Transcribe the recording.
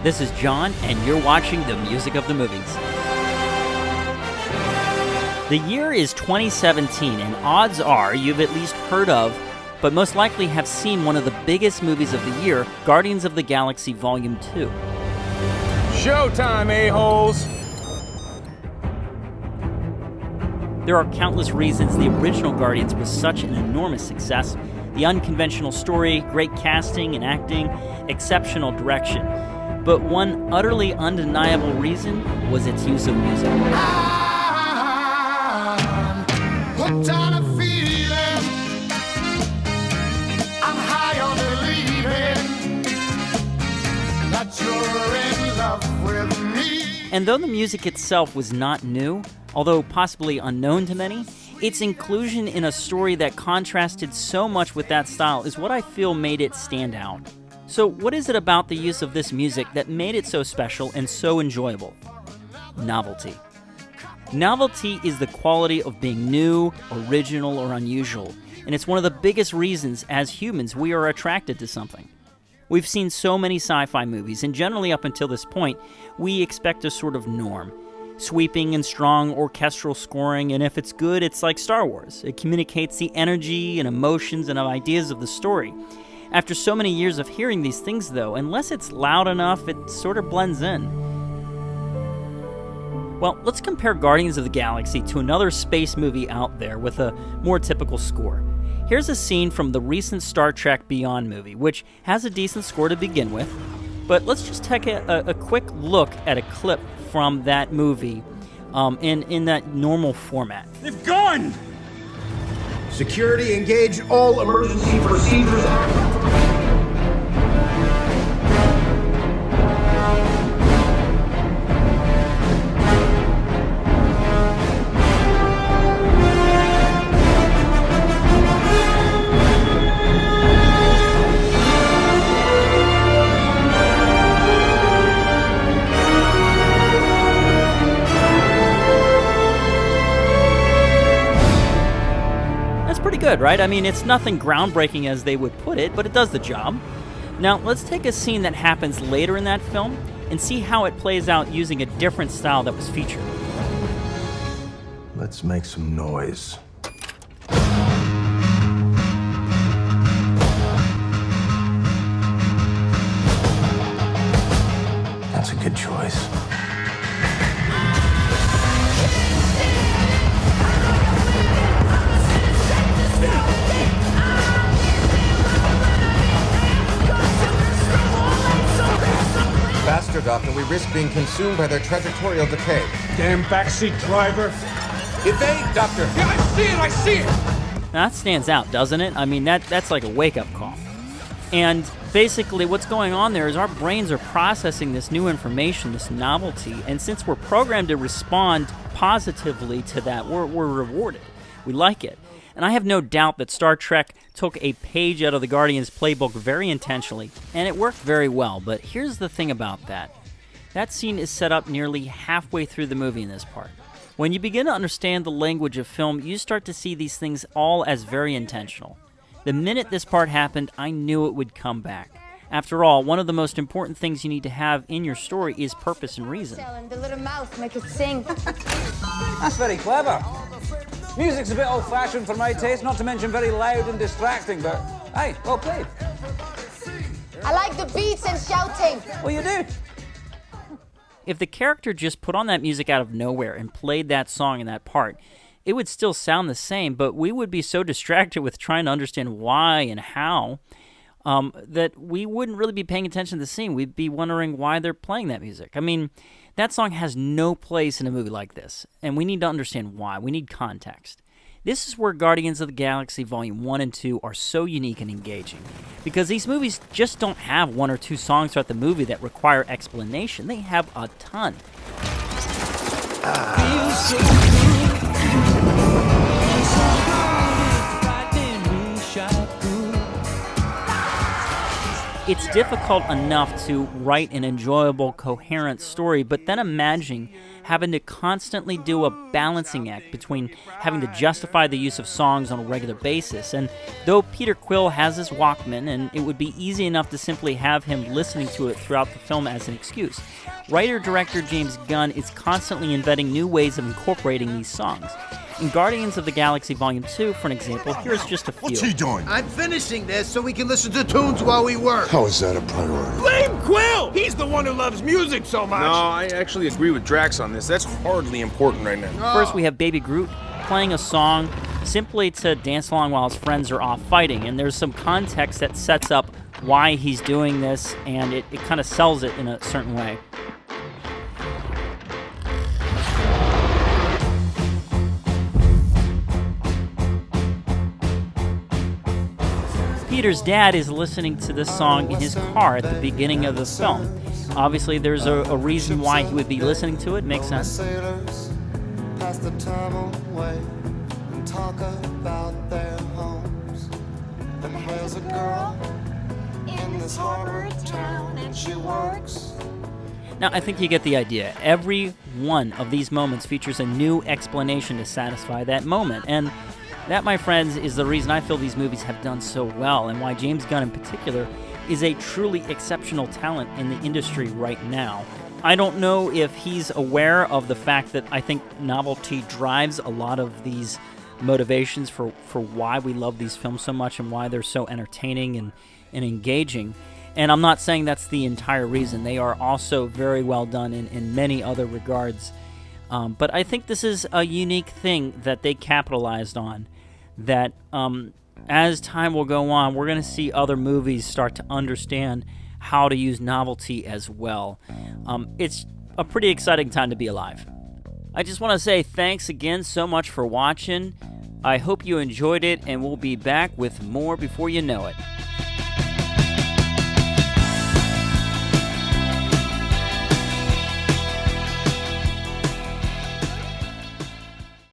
This is John, and you're watching the Music of the Movies. The year is 2017, and odds are you've at least heard of, but most likely have seen one of the biggest movies of the year, Guardians of the Galaxy Volume 2. Showtime, a-holes! There are countless reasons the original Guardians was such an enormous success. The unconventional story, great casting and acting, exceptional direction. But one utterly undeniable reason was its use of music. I'm hooked on a feeling. I'm high on believing that you're in love with me. And though the music itself was not new, although possibly unknown to many, its inclusion in a story that contrasted so much with that style is what I feel made it stand out. So what is it about the use of this music that made it so special and so enjoyable? Novelty. Novelty is the quality of being new, original, or unusual, and it's one of the biggest reasons as humans we are attracted to something. We've seen so many sci-fi movies, and generally up until this point, we expect a sort of norm. Sweeping and strong orchestral scoring, and if it's good, it's like Star Wars. It communicates the energy and emotions and ideas of the story. After so many years of hearing these things, though, unless it's loud enough, it sort of blends in. Well, let's compare Guardians of the Galaxy to another space movie out there with a more typical score. Here's a scene from the recent Star Trek Beyond movie, which has a decent score to begin with. But let's just take a quick look at a clip from that movie in that normal format. They've gone! Security, engage all emergency procedures. Good, right? I mean, it's nothing groundbreaking as they would put it, but it does the job. Now, let's take a scene that happens later in that film and see how it plays out using a different style that was featured. Let's make some noise. That's a good choice. Faster, Doctor. We risk being consumed by their trajectorial decay. Damn backseat driver. Evade, Doctor! Yeah, I see it! Now, that stands out, doesn't it? I mean, that's like a wake-up call. And basically what's going on there is our brains are processing this new information, this novelty, and since we're programmed to respond positively to that, we're rewarded. We like it. And I have no doubt that Star Trek took a page out of the Guardians playbook very intentionally, and it worked very well. But here's the thing about that. That scene is set up nearly halfway through the movie in this part. When you begin to understand the language of film, you start to see these things all as very intentional. The minute this part happened, I knew it would come back. After all, one of the most important things you need to have in your story is purpose and reason. The little mouth make it sing. That's very clever. Music's a bit old-fashioned for my taste, not to mention very loud and distracting, but hey, well played. I like the beats and shouting. Well, you do. If the character just put on that music out of nowhere and played that song in that part, it would still sound the same, but we would be so distracted with trying to understand why and how that we wouldn't really be paying attention to the scene. We'd be wondering why they're playing that music. I mean, that song has no place in a movie like this, and we need to understand why. We need context. This is where Guardians of the Galaxy Volume 1 and 2 are so unique and engaging, because these movies just don't have one or two songs throughout the movie that require explanation. They have a ton. It's difficult enough to write an enjoyable, coherent story, but then imagining having to constantly do a balancing act between having to justify the use of songs on a regular basis. And though Peter Quill has his Walkman, and it would be easy enough to simply have him listening to it throughout the film as an excuse, writer-director James Gunn is constantly inventing new ways of incorporating these songs. In Guardians of the Galaxy Volume 2, for an example, here's just a few. What's he doing? I'm finishing this so we can listen to tunes while we work. How is that a priority? Blame Quill! He's the one who loves music so much. No, I actually agree with Drax on this. That's hardly important right now. First, we have Baby Groot playing a song simply to dance along while his friends are off fighting, and there's some context that sets up why he's doing this, and it kind of sells it in a certain way. Peter's dad is listening to this song in his car at the beginning of the film. Obviously, there's a reason why he would be listening to it. Makes sense. Pass the time away and talk about their homes. And there's a girl in this harbor town and she works. Now, I think you get the idea. Every one of these moments features a new explanation to satisfy that moment. And that, my friends, is the reason I feel these movies have done so well, and why James Gunn in particular is a truly exceptional talent in the industry right now. I don't know if he's aware of the fact that I think novelty drives a lot of these motivations for why we love these films so much and why they're so entertaining and engaging. And I'm not saying that's the entire reason. They are also very well done in many other regards. But I think this is a unique thing that they capitalized on, that as time will go on, we're going to see other movies start to understand how to use novelty as well. It's a pretty exciting time to be alive. I just want to say thanks again so much for watching. I hope you enjoyed it, and we'll be back with more before you know it.